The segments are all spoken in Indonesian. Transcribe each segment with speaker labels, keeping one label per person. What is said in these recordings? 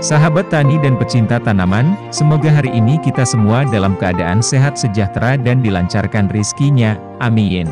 Speaker 1: Sahabat tani dan pecinta tanaman, semoga hari ini kita semua dalam keadaan sehat sejahtera dan dilancarkan rizkinya, amin.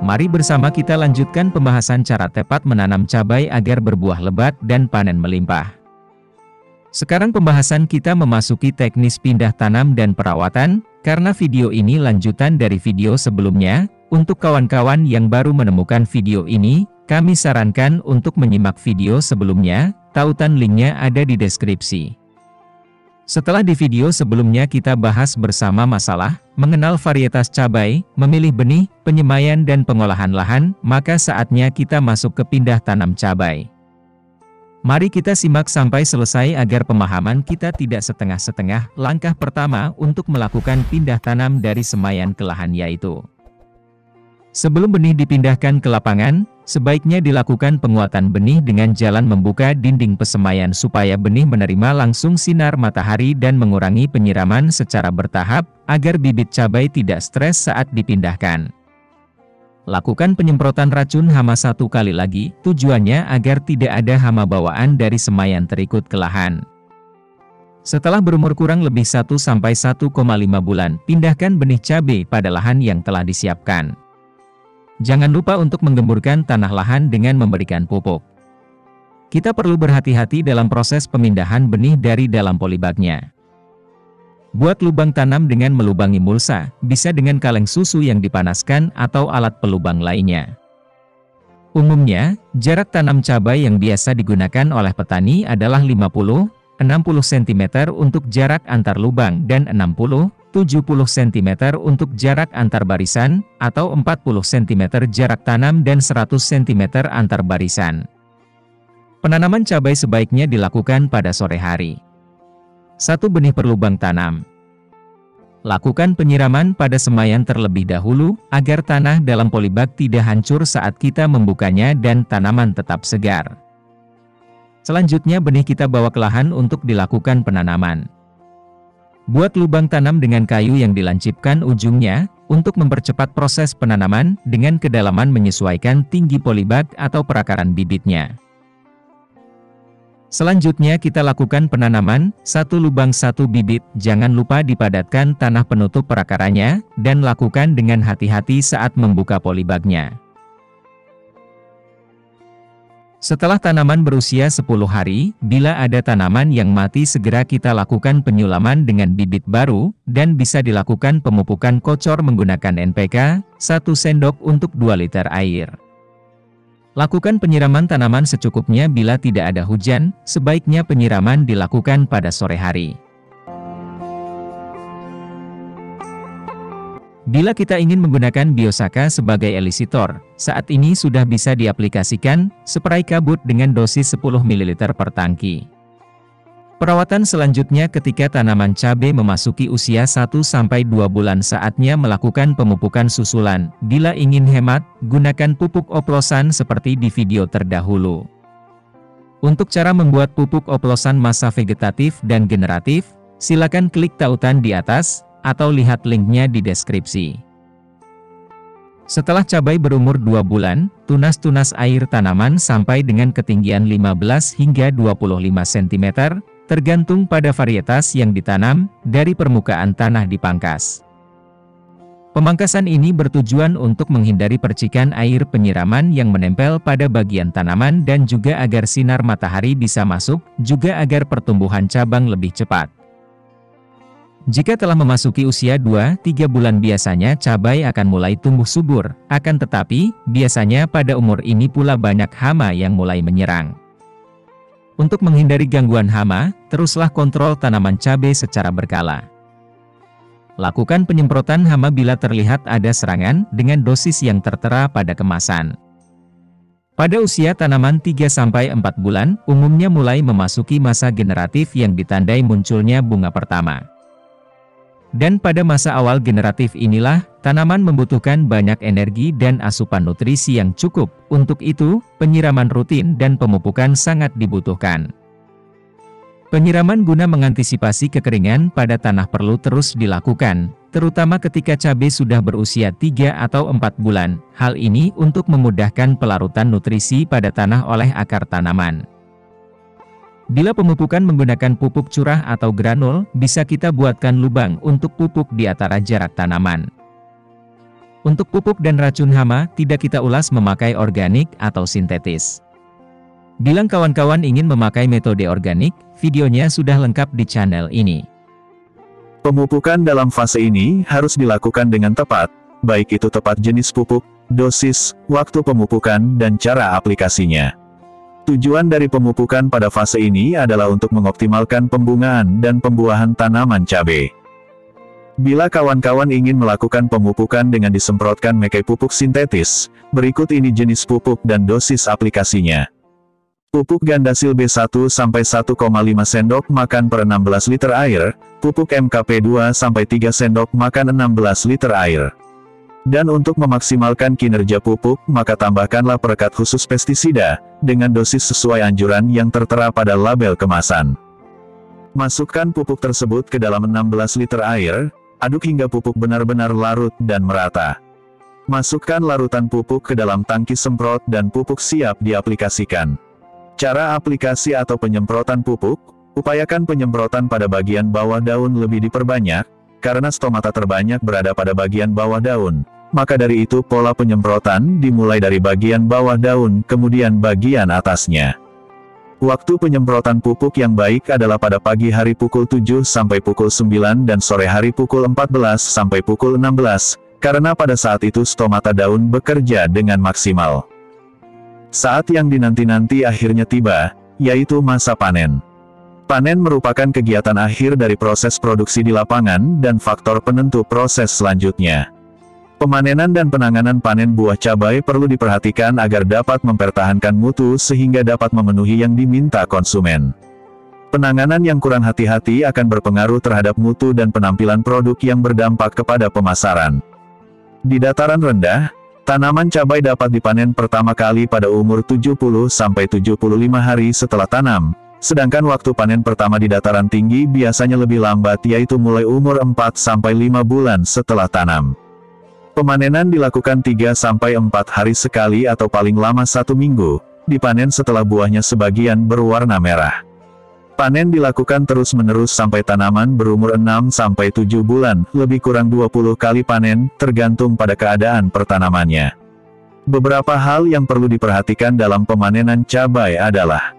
Speaker 1: Mari bersama kita lanjutkan pembahasan cara tepat menanam cabai agar berbuah lebat dan panen melimpah. Sekarang pembahasan kita memasuki teknis pindah tanam dan perawatan, karena video ini lanjutan dari video sebelumnya. Untuk kawan-kawan yang baru menemukan video ini, kami sarankan untuk menyimak video sebelumnya, tautan linknya ada di deskripsi. Setelah di video sebelumnya kita bahas bersama masalah mengenal varietas cabai, memilih benih, penyemaian dan pengolahan lahan, maka saatnya kita masuk ke pindah tanam cabai. Mari kita simak sampai selesai agar pemahaman kita tidak setengah-setengah. Langkah pertama untuk melakukan pindah tanam dari semaian ke lahan yaitu: sebelum benih dipindahkan ke lapangan, sebaiknya dilakukan penguatan benih dengan jalan membuka dinding pesemaian supaya benih menerima langsung sinar matahari dan mengurangi penyiraman secara bertahap, agar bibit cabai tidak stres saat dipindahkan. Lakukan penyemprotan racun hama 1 kali lagi, tujuannya agar tidak ada hama bawaan dari semaian terikut ke lahan. Setelah berumur kurang lebih 1-1,5 bulan, pindahkan benih cabai pada lahan yang telah disiapkan. Jangan lupa untuk menggemburkan tanah lahan dengan memberikan pupuk. Kita perlu berhati-hati dalam proses pemindahan benih dari dalam polybagnya. Buat lubang tanam dengan melubangi mulsa, bisa dengan kaleng susu yang dipanaskan atau alat pelubang lainnya. Umumnya, jarak tanam cabai yang biasa digunakan oleh petani adalah 50-60 cm untuk jarak antar lubang dan 60-70 cm untuk jarak antar barisan, atau 40 cm jarak tanam dan 100 cm antar barisan. Penanaman cabai sebaiknya dilakukan pada sore hari. 1 benih per lubang tanam. Lakukan penyiraman pada semaian terlebih dahulu, agar tanah dalam polybag tidak hancur saat kita membukanya dan tanaman tetap segar. Selanjutnya benih kita bawa ke lahan untuk dilakukan penanaman. Buat lubang tanam dengan kayu yang dilancipkan ujungnya, untuk mempercepat proses penanaman, dengan kedalaman menyesuaikan tinggi polybag atau perakaran bibitnya. Selanjutnya kita lakukan penanaman, 1 lubang 1 bibit, jangan lupa dipadatkan tanah penutup perakarannya, dan lakukan dengan hati-hati saat membuka polybagnya. Setelah tanaman berusia 10 hari, bila ada tanaman yang mati segera kita lakukan penyulaman dengan bibit baru, dan bisa dilakukan pemupukan kocor menggunakan NPK, 1 sendok untuk 2 liter air. Lakukan penyiraman tanaman secukupnya bila tidak ada hujan, sebaiknya penyiraman dilakukan pada sore hari. Bila kita ingin menggunakan Biosaka sebagai elisitor, saat ini sudah bisa diaplikasikan, spray kabut dengan dosis 10 ml per tangki. Perawatan selanjutnya ketika tanaman cabai memasuki usia 1-2 bulan saatnya melakukan pemupukan susulan. Bila ingin hemat, gunakan pupuk oplosan seperti di video terdahulu. Untuk cara membuat pupuk oplosan masa vegetatif dan generatif, silakan klik tautan di atas, atau lihat linknya di deskripsi. Setelah cabai berumur 2 bulan, tunas-tunas air tanaman sampai dengan ketinggian 15 hingga 25 cm, tergantung pada varietas yang ditanam, dari permukaan tanah dipangkas. Pemangkasan ini bertujuan untuk menghindari percikan air penyiraman yang menempel pada bagian tanaman dan juga agar sinar matahari bisa masuk, juga agar pertumbuhan cabang lebih cepat. Jika telah memasuki usia 2-3 bulan biasanya cabai akan mulai tumbuh subur, akan tetapi, biasanya pada umur ini pula banyak hama yang mulai menyerang. Untuk menghindari gangguan hama, teruslah kontrol tanaman cabai secara berkala. Lakukan penyemprotan hama bila terlihat ada serangan, dengan dosis yang tertera pada kemasan. Pada usia tanaman 3-4 bulan, umumnya mulai memasuki masa generatif yang ditandai munculnya bunga pertama. Dan pada masa awal generatif inilah, tanaman membutuhkan banyak energi dan asupan nutrisi yang cukup. Untuk itu, penyiraman rutin dan pemupukan sangat dibutuhkan. Penyiraman guna mengantisipasi kekeringan pada tanah perlu terus dilakukan, terutama ketika cabai sudah berusia 3 atau 4 bulan. Hal ini untuk memudahkan pelarutan nutrisi pada tanah oleh akar tanaman. Bila pemupukan menggunakan pupuk curah atau granul, bisa kita buatkan lubang untuk pupuk di antara jarak tanaman. Untuk pupuk dan racun hama, tidak kita ulas memakai organik atau sintetis. Bila kawan-kawan ingin memakai metode organik, videonya sudah lengkap di channel ini.
Speaker 2: Pemupukan dalam fase ini harus dilakukan dengan tepat, baik itu tepat jenis pupuk, dosis, waktu pemupukan, dan cara aplikasinya. Tujuan dari pemupukan pada fase ini adalah untuk mengoptimalkan pembungaan dan pembuahan tanaman cabai. Bila kawan-kawan ingin melakukan pemupukan dengan disemprotkan memakai pupuk sintetis, berikut ini jenis pupuk dan dosis aplikasinya. Pupuk Gandasil B1 sampai 1,5 sendok makan per 16 liter air, pupuk MKP 2 sampai 3 sendok makan 16 liter air. Dan untuk memaksimalkan kinerja pupuk, maka tambahkanlah perekat khusus pestisida, dengan dosis sesuai anjuran yang tertera pada label kemasan. Masukkan pupuk tersebut ke dalam 16 liter air, aduk hingga pupuk benar-benar larut dan merata. Masukkan larutan pupuk ke dalam tangki semprot dan pupuk siap diaplikasikan. Cara aplikasi atau penyemprotan pupuk, upayakan penyemprotan pada bagian bawah daun lebih diperbanyak, karena stomata terbanyak berada pada bagian bawah daun. Maka dari itu pola penyemprotan dimulai dari bagian bawah daun, kemudian bagian atasnya. Waktu penyemprotan pupuk yang baik adalah pada pagi hari pukul 7 sampai pukul 9 dan sore hari pukul 14 sampai pukul 16, karena pada saat itu stomata daun bekerja dengan maksimal. Saat yang dinanti-nanti akhirnya tiba, yaitu masa panen. Panen merupakan kegiatan akhir dari proses produksi di lapangan dan faktor penentu proses selanjutnya. Pemanenan dan penanganan panen buah cabai perlu diperhatikan agar dapat mempertahankan mutu sehingga dapat memenuhi yang diminta konsumen. Penanganan yang kurang hati-hati akan berpengaruh terhadap mutu dan penampilan produk yang berdampak kepada pemasaran. Di dataran rendah, tanaman cabai dapat dipanen pertama kali pada umur 70-75 hari setelah tanam, sedangkan waktu panen pertama di dataran tinggi biasanya lebih lambat yaitu mulai umur 4-5 bulan setelah tanam. Pemanenan dilakukan 3-4 hari sekali atau paling lama 1 minggu, dipanen setelah buahnya sebagian berwarna merah. Panen dilakukan terus-menerus sampai tanaman berumur 6-7 bulan, lebih kurang 20 kali panen, tergantung pada keadaan pertanamannya. Beberapa hal yang perlu diperhatikan dalam pemanenan cabai adalah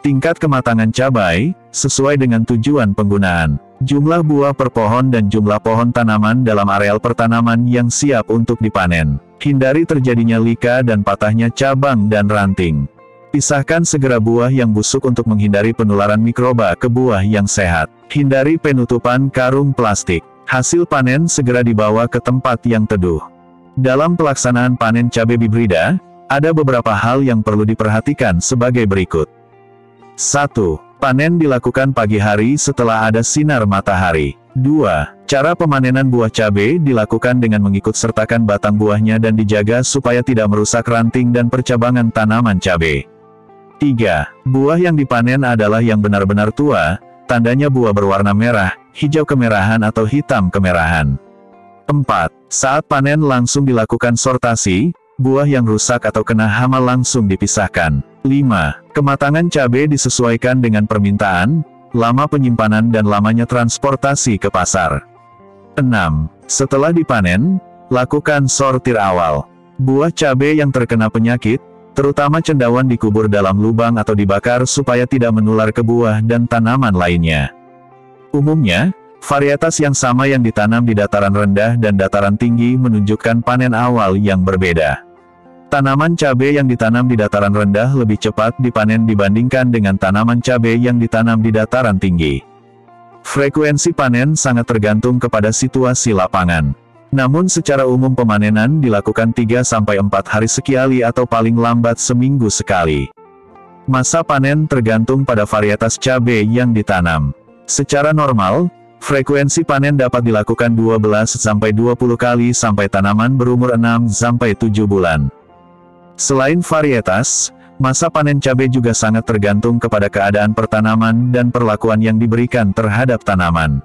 Speaker 2: tingkat kematangan cabai, sesuai dengan tujuan penggunaan, jumlah buah per pohon dan jumlah pohon tanaman dalam areal pertanaman yang siap untuk dipanen. Hindari terjadinya lika dan patahnya cabang dan ranting. Pisahkan segera buah yang busuk untuk menghindari penularan mikroba ke buah yang sehat. Hindari penutupan karung plastik. Hasil panen segera dibawa ke tempat yang teduh. Dalam pelaksanaan panen cabai hibrida, ada beberapa hal yang perlu diperhatikan sebagai berikut. 1. Panen dilakukan pagi hari setelah ada sinar matahari. 2. Cara pemanenan buah cabai dilakukan dengan mengikut sertakan batang buahnya dan dijaga supaya tidak merusak ranting dan percabangan tanaman cabai. 3. Buah yang dipanen adalah yang benar-benar tua, tandanya buah berwarna merah, hijau kemerahan atau hitam kemerahan. 4. Saat panen langsung dilakukan sortasi, buah yang rusak atau kena hama langsung dipisahkan. 5. Kematangan cabai disesuaikan dengan permintaan, lama penyimpanan dan lamanya transportasi ke pasar. 6. Setelah dipanen, lakukan sortir awal. Buah cabai yang terkena penyakit, terutama cendawan dikubur dalam lubang atau dibakar supaya tidak menular ke buah dan tanaman lainnya. Umumnya, varietas yang sama yang ditanam di dataran rendah dan dataran tinggi menunjukkan panen awal yang berbeda. Tanaman cabai yang ditanam di dataran rendah lebih cepat dipanen dibandingkan dengan tanaman cabai yang ditanam di dataran tinggi. Frekuensi panen sangat tergantung kepada situasi lapangan. Namun secara umum pemanenan dilakukan 3-4 hari sekali atau paling lambat seminggu sekali. Masa panen tergantung pada varietas cabai yang ditanam. Secara normal, frekuensi panen dapat dilakukan 12-20 kali sampai tanaman berumur 6-7 bulan. Selain varietas, Masa panen cabai juga sangat tergantung kepada keadaan pertanaman dan perlakuan yang diberikan terhadap tanaman.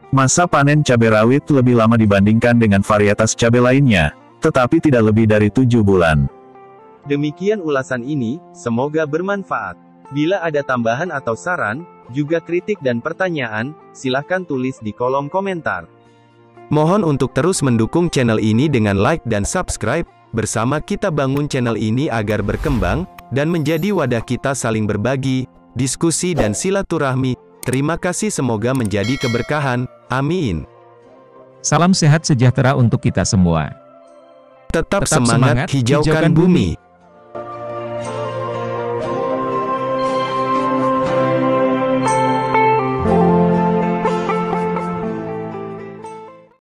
Speaker 2: Masa panen cabai rawit lebih lama dibandingkan dengan varietas cabai lainnya, tetapi tidak lebih dari 7 bulan.
Speaker 3: Demikian ulasan ini, semoga bermanfaat. Bila ada tambahan atau saran, juga kritik dan pertanyaan, silahkan tulis di kolom komentar. Mohon untuk terus mendukung channel ini dengan like dan subscribe. Bersama kita bangun channel ini agar berkembang, dan menjadi wadah kita saling berbagi, diskusi dan silaturahmi. Terima kasih, semoga menjadi keberkahan. Amin.
Speaker 1: Salam sehat sejahtera untuk kita semua.
Speaker 3: Tetap semangat hijaukan bumi.